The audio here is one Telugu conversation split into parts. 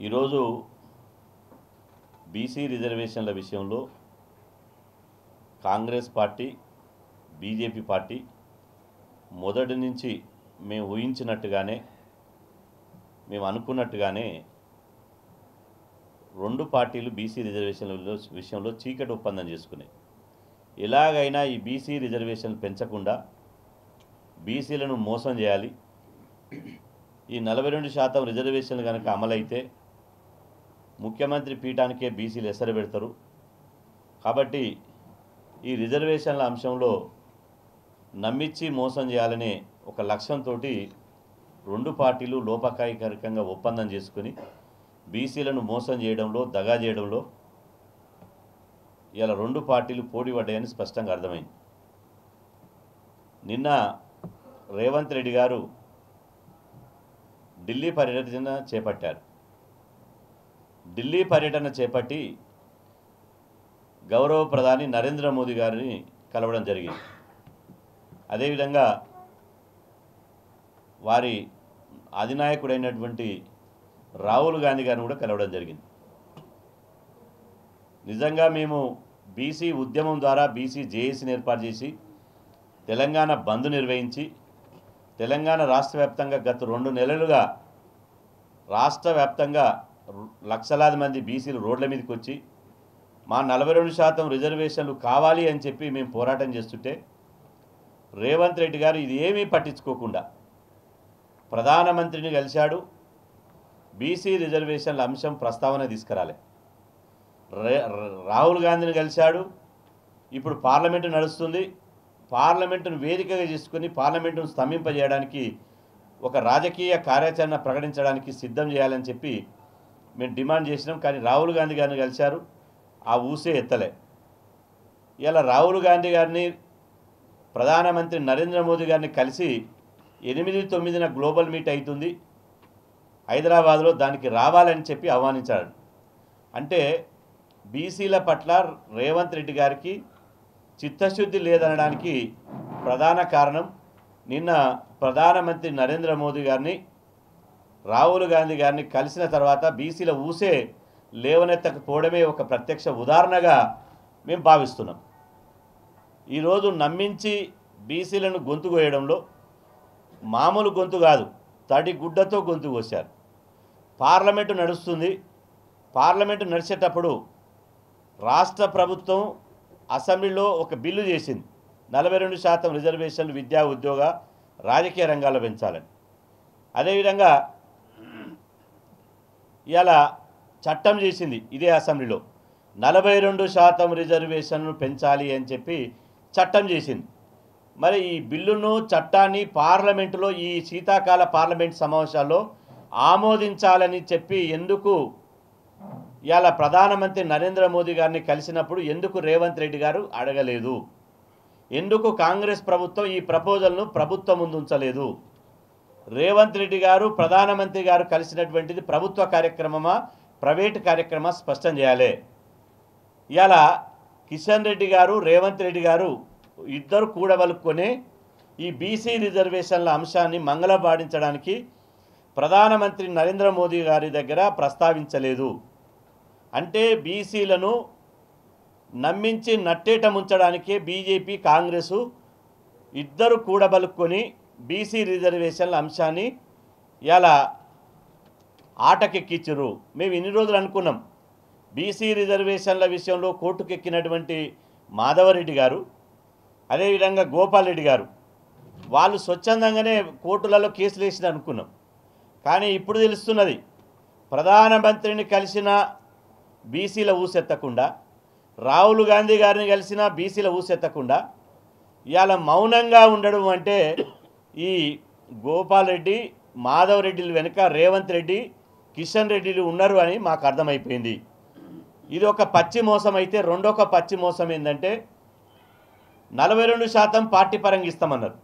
ఈరోజు బీసీ రిజర్వేషన్ల విషయంలో కాంగ్రెస్ పార్టీ బీజేపీ పార్టీ మొదటి నుంచి మేము ఊహించినట్టుగానే మేము అనుకున్నట్టుగానే రెండు పార్టీలు బీసీ రిజర్వేషన్ల విషయంలో చీకటి ఒప్పందం చేసుకున్నాయి. ఎలాగైనా ఈ బీసీ రిజర్వేషన్లు పెంచకుండా బీసీలను మోసం చేయాలి, ఈ 42% రిజర్వేషన్లు కనుక అమలైతే ముఖ్యమంత్రి పీఠానికే బీసీలు ఎసరు పెడతారు. కాబట్టి ఈ రిజర్వేషన్ల అంశంలో నమ్మించి మోసం చేయాలనే ఒక లక్ష్యంతో రెండు పార్టీలు లోపకాయకరంగా ఒప్పందం చేసుకుని బీసీలను మోసం చేయడంలో, దగా చేయడంలో ఇలా రెండు పార్టీలు పోటీ పడ్డాయని స్పష్టంగా అర్థమైంది. నిన్న రేవంత్ రెడ్డి గారు ఢిల్లీ పర్యటన చేపట్టారు. ఢిల్లీ పర్యటన చేపట్టి గౌరవ ప్రధాని నరేంద్ర మోదీ గారిని కలవడం జరిగింది. అదేవిధంగా వారి అధినాయకుడైనటువంటి రాహుల్ గాంధీ గారిని కూడా కలవడం జరిగింది. నిజంగా మేము బీసీ ఉద్యమం ద్వారా బీసీ జేఏసీని ఏర్పాటు చేసి తెలంగాణ బంద్ నిర్వహించి తెలంగాణ రాష్ట్ర వ్యాప్తంగా గత 2 నెలలుగా రాష్ట్ర వ్యాప్తంగా లక్షలాది మంది బీసీలు రోడ్ల మీదకి వచ్చి మా 42% రిజర్వేషన్లు కావాలి అని చెప్పి మేము పోరాటం చేస్తుంటే రేవంత్ రెడ్డి గారు ఇది ఏమీ పట్టించుకోకుండా ప్రధానమంత్రిని కలిశాడు. బీసీ రిజర్వేషన్ల అంశం ప్రస్తావన తీసుకురాలే. రాహుల్ గాంధీని కలిశాడు. ఇప్పుడు పార్లమెంటు నడుస్తుంది. పార్లమెంటును వేదికగా చేసుకుని పార్లమెంటును స్తంభింపజేయడానికి ఒక రాజకీయ కార్యాచరణ ప్రకటించడానికి సిద్ధం చేయాలని చెప్పి మేము డిమాండ్ చేసినాం. కానీ రాహుల్ గాంధీ గారిని కలిశారు, ఆ ఊసే ఎత్తలే. ఇలా రాహుల్ గాంధీ గారిని ప్రధానమంత్రి నరేంద్ర మోదీ గారిని కలిసి 8-9న గ్లోబల్ మీట్ అవుతుంది హైదరాబాద్లో, దానికి రావాలని చెప్పి ఆహ్వానించాడు. అంటే బీసీల పట్ల రేవంత్ రెడ్డి గారికి చిత్తశుద్ధి లేదనడానికి ప్రధాన కారణం నిన్న ప్రధానమంత్రి నరేంద్ర మోదీ గారిని రాహుల్ గాంధీ గారిని కలిసిన తర్వాత బీసీల ఊసే లేవనెత్తకపోవడమే ఒక ప్రత్యక్ష ఉదాహరణగా మేము భావిస్తున్నాం. ఈరోజు నమ్మించి బీసీలను గొంతు కోయడంలో మామూలు గొంతు కాదు, తడి గుడ్డతో గొంతు కోశారు. పార్లమెంటు నడుస్తుంది. పార్లమెంటు నడిచేటప్పుడు రాష్ట్ర ప్రభుత్వం అసెంబ్లీలో ఒక బిల్లు చేసింది, 42% రిజర్వేషన్లు విద్యా, ఉద్యోగ, రాజకీయ రంగాల్లో పెంచాలని. అదేవిధంగా ఇలా చట్టం చేసింది ఇదే అసెంబ్లీలో 42% రిజర్వేషన్లు పెంచాలి అని చెప్పి చట్టం చేసింది. మరి ఈ బిల్లును, చట్టాన్ని పార్లమెంటులో ఈ శీతాకాల పార్లమెంట్ సమావేశాల్లో ఆమోదించాలని చెప్పి ఎందుకు ఇవాళ ప్రధానమంత్రి నరేంద్ర మోదీ గారిని కలిసినప్పుడు ఎందుకు రేవంత్ రెడ్డి గారు అడగలేదు? ఎందుకు కాంగ్రెస్ ప్రభుత్వం ఈ ప్రపోజల్ను ప్రభుత్వం ముందు ఉంచలేదు? రేవంత్ రెడ్డి గారు ప్రధానమంత్రి గారు కలిసినటువంటిది ప్రభుత్వ కార్యక్రమమా, ప్రైవేటు కార్యక్రమా స్పష్టం చేయాలి. ఇవాళ కిషన్ రెడ్డి గారు, రేవంత్ రెడ్డి గారు ఇద్దరు కూడబలుక్కొని ఈ బీసీ రిజర్వేషన్ల అంశాన్ని మంగళపాడించడానికి ప్రధానమంత్రి నరేంద్ర మోదీ గారి దగ్గర ప్రస్తావించలేదు. అంటే బీసీలను నమ్మించి నట్టేట ముంచడానికే బీజేపీ, కాంగ్రెసు ఇద్దరు కూడబలుక్కొని బీసీ రిజర్వేషన్ల అంశాన్ని ఇలా ఆటకెక్కించరు. మేము ఇన్ని రోజులు అనుకున్నాం బీసీ రిజర్వేషన్ల విషయంలో కోర్టుకెక్కినటువంటి మాధవరెడ్డి గారు, అదేవిధంగా గోపాల్ రెడ్డి గారు వాళ్ళు స్వచ్ఛందంగానే కోర్టులలో కేసులు వేసిన అనుకున్నాం. కానీ ఇప్పుడు తెలుస్తున్నది ప్రధానమంత్రిని కలిసిన బీసీల ఊసెత్తకుండా, రాహుల్ గాంధీ గారిని కలిసిన బీసీల ఊసెత్తకుండా ఇవాళ మౌనంగా ఉండడం అంటే ఈ గోపాల్ రెడ్డి, మాధవ్ రెడ్డిల వెనుక రేవంత్ రెడ్డి, కిషన్ రెడ్డిలు ఉన్నారు అని మాకు అర్థమైపోయింది. ఇది ఒక పచ్చి మోసం. అయితే రెండొక పచ్చి మోసం ఏంటంటే 42% పార్టీ పరంగా ఇస్తామన్నారు.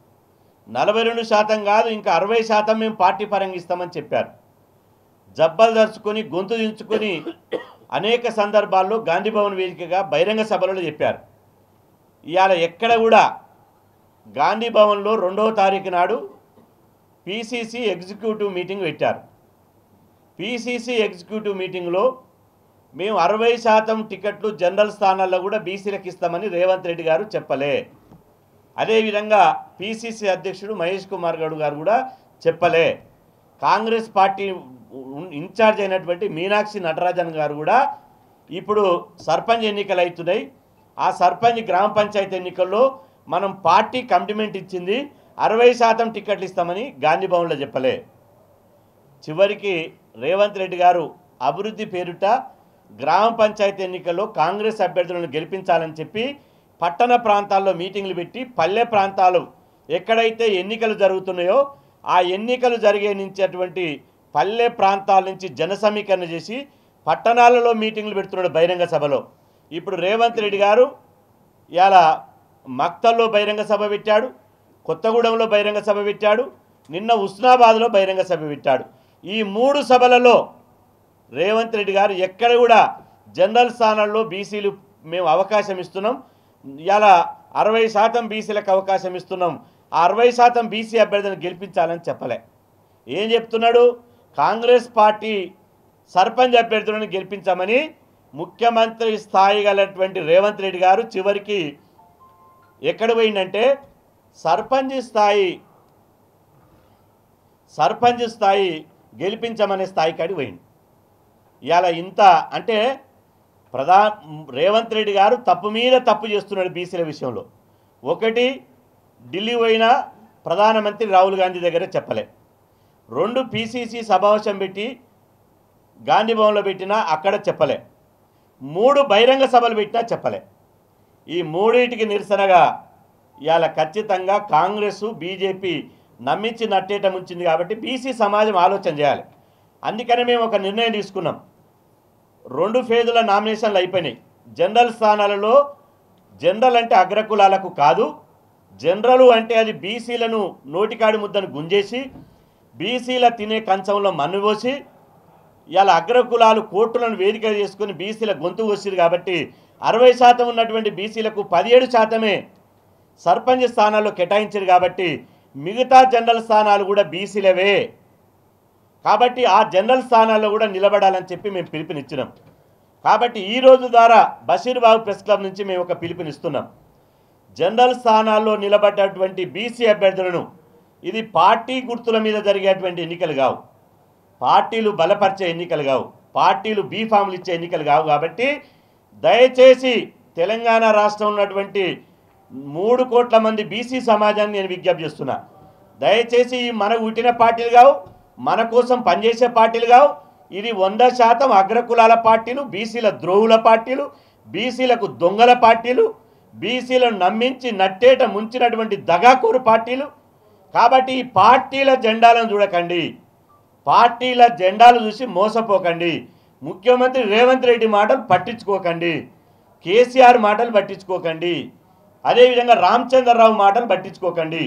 42% కాదు, ఇంకా 60% మేము పార్టీ పరంగా ఇస్తామని చెప్పారు. జబ్బలు దర్చుకొని గొంతు దించుకొని అనేక సందర్భాల్లో గాంధీ భవన్ వేదికగా బహిరంగ సభలలో చెప్పారు. ఇవాళ ఎక్కడ కూడా గాంధీ భవన్లో 2వ తారీఖు నాడు పీసీసీ ఎగ్జిక్యూటివ్ మీటింగ్ పెట్టారు. పీసీసీ ఎగ్జిక్యూటివ్ మీటింగ్లో మేము 60% టికెట్లు జనరల్ స్థానాల్లో కూడా బీసీలకు ఇస్తామని రేవంత్ రెడ్డి గారు చెప్పలే. అదేవిధంగా పీసీసీ అధ్యక్షుడు మహేష్ కుమార్ గౌడ్ గారు కూడా చెప్పలే. కాంగ్రెస్ పార్టీ ఇన్ఛార్జ్ అయినటువంటి మీనాక్షి నటరాజన్ గారు కూడా ఇప్పుడు సర్పంచ్ ఎన్నికలు అవుతున్నాయి, ఆ సర్పంచ్ గ్రామ పంచాయతీ ఎన్నికల్లో మనం పార్టీ కమిట్మెంట్ ఇచ్చింది 60% టికెట్లు ఇస్తామని గాంధీ భవన్లో చెప్పలే. చివరికి రేవంత్ రెడ్డి గారు అభివృద్ధి పేరుట గ్రామ పంచాయతీ ఎన్నికల్లో కాంగ్రెస్ అభ్యర్థులను గెలిపించాలని చెప్పి పట్టణ ప్రాంతాల్లో మీటింగ్లు పెట్టి పల్లె ప్రాంతాలు ఎక్కడైతే ఎన్నికలు జరుగుతున్నాయో ఆ ఎన్నికలు జరిగే నుంచి అటువంటి పల్లె ప్రాంతాల నుంచి జన సమీకరణ చేసి పట్టణాలలో మీటింగ్లు పెడుతున్నాడు బహిరంగ సభలో. ఇప్పుడు రేవంత్ రెడ్డి గారు ఇలా మక్తల్లో బహిరంగ సభ పెట్టాడు, కొత్తగూడెంలో బహిరంగ సభ పెట్టాడు, నిన్న హుస్నాబాద్లో బహిరంగ సభ పెట్టాడు. ఈ 3 సభలలో రేవంత్ రెడ్డి గారు ఎక్కడ కూడా జనరల్ స్థానాల్లో బీసీలు మేము అవకాశం ఇస్తున్నాం, ఇలా 60% బీసీలకు అవకాశం ఇస్తున్నాం, ఆ 60% బీసీ అభ్యర్థిని గెలిపించాలని చెప్పలే. ఏం చెప్తున్నాడు? కాంగ్రెస్ పార్టీ సర్పంచ్ అభ్యర్థులను గెలిపించామని ముఖ్యమంత్రి స్థాయి గలటువంటి రేవంత్ రెడ్డి గారు చివరికి ఎక్కడ పోయిందంటే సర్పంచ్ స్థాయి గెలిపించమనే స్థాయి కాడికి పోయింది. ఇలా ఇంత అంటే రేవంత్ రెడ్డి గారు తప్పు మీద తప్పు చేస్తున్నాడు బీసీల విషయంలో. ఒకటి, ఢిల్లీ పోయిన ప్రధానమంత్రి రాహుల్ గాంధీ దగ్గర చెప్పలే. 2, పీసీసీ సమావేశం పెట్టి గాంధీ భవన్లో పెట్టినా అక్కడ చెప్పలే. 3, బహిరంగ సభలు పెట్టినా చెప్పలే. ఈ 3టికి నిరసనగా ఇవాళ ఖచ్చితంగా కాంగ్రెస్ బీజేపీ నమ్మించి నట్టేట ముంచింది. కాబట్టి బీసీ సమాజం ఆలోచన చేయాలి. అందుకనే మేము ఒక నిర్ణయం తీసుకున్నాం. 2 ఫేజుల నామినేషన్లు అయిపోయినాయి. జనరల్ స్థానాలలో జనరల్ అంటే అగ్రకులాలకు కాదు, జనరల్ అంటే అది బీసీలను నోటికాడి ముద్దను గుంజేసి బీసీల తినే కంచంలో మన్ను పోసి ఇవాళ అగ్రకులాలు కోర్టులను వేదిక చేసుకుని బీసీల గొంతు వచ్చింది. కాబట్టి 60% ఉన్నటువంటి బీసీలకు 17% సర్పంచ్ స్థానాల్లో కేటాయించారు. కాబట్టి మిగతా జనరల్ స్థానాలు కూడా బీసీలవే. కాబట్టి ఆ జనరల్ స్థానాల్లో కూడా నిలబడాలని చెప్పి మేము పిలుపునిచ్చినాం. కాబట్టి ఈ రోజు ద్వారా బషీర్బాగ్ ప్రెస్ క్లబ్ నుంచి మేము ఒక పిలుపునిస్తున్నాం. జనరల్ స్థానాల్లో నిలబడ్డటువంటి బీసీ అభ్యర్థులను, ఇది పార్టీ గుర్తుల మీద జరిగేటువంటి ఎన్నికలు కావు, పార్టీలు బలపరిచే ఎన్నికలు కావు, పార్టీలు బీఫామ్లు ఇచ్చే ఎన్నికలు కావు. కాబట్టి దయచేసి తెలంగాణ రాష్ట్రంలో ఉన్నటువంటి 3 కోట్ల మంది బీసీ సమాజాన్ని నేను విజ్ఞప్తి చేస్తున్నా. దయచేసి మనకు పుట్టిన పార్టీలు కావు, మన కోసం పనిచేసే పార్టీలు కావు. ఇది 100% అగ్రకులాల పార్టీలు, బీసీల ద్రోహుల పార్టీలు, బీసీలకు దొంగల పార్టీలు, బీసీలను నమ్మించి నట్టేట ముంచినటువంటి దగాకోరు పార్టీలు. కాబట్టి ఈ పార్టీల జెండాలను చూడకండి, పార్టీల జెండాలు చూసి మోసపోకండి. ముఖ్యమంత్రి రేవంత్ రెడ్డి మాటలు పట్టించుకోకండి, కేసీఆర్ మాటలు పట్టించుకోకండి, అదేవిధంగా రామచంద్రరావు మాటలు పట్టించుకోకండి.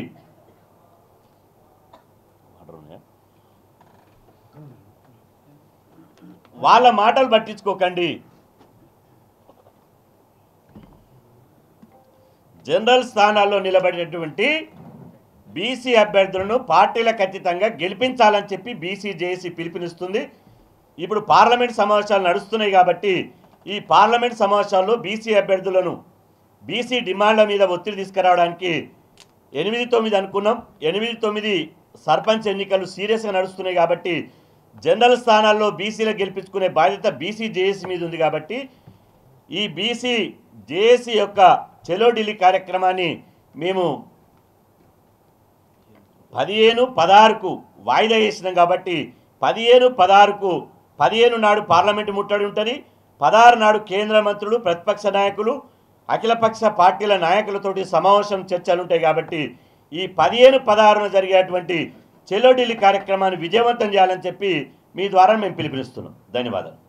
వాళ్ళ మాటలు పట్టించుకోకండి. జనరల్ స్థానాల్లో నిలబడినటువంటి బీసీ అభ్యర్థులను పార్టీలకు అతీతంగా గెలిపించాలని చెప్పి బీసీ జేఏసీ పిలుపునిస్తుంది. ఇప్పుడు పార్లమెంట్ సమావేశాలు నడుస్తున్నాయి. కాబట్టి ఈ పార్లమెంట్ సమావేశాల్లో బీసీ అభ్యర్థులను బీసీ డిమాండ్ల మీద ఒత్తిడి తీసుకురావడానికి 8-9 అనుకున్నాం. 8-9 సర్పంచ్ ఎన్నికలు సీరియస్గా నడుస్తున్నాయి. కాబట్టి జనరల్ స్థానాల్లో బీసీలకు గెలిపించుకునే బాధ్యత బీసీ జేఏసీ మీద ఉంది. కాబట్టి ఈ బీసీ జేఏసీ యొక్క చెలో ఢిల్లీ కార్యక్రమాన్ని మేము 15-16కు వాయిదా వేసినాం. కాబట్టి 15-16కు 15 నాడు పార్లమెంటు ముట్టడి ఉంటుంది, 16 నాడు కేంద్ర మంత్రులు, ప్రతిపక్ష నాయకులు, అఖిలపక్ష పార్టీల నాయకులతోటి సమావేశం చర్చలు ఉంటాయి. కాబట్టి ఈ 15-16న జరిగేటువంటి చెలో ఢిల్లీ కార్యక్రమాన్ని విజయవంతం చేయాలని చెప్పి మీ ద్వారా మేము పిలుపునిస్తున్నాం. ధన్యవాదాలు.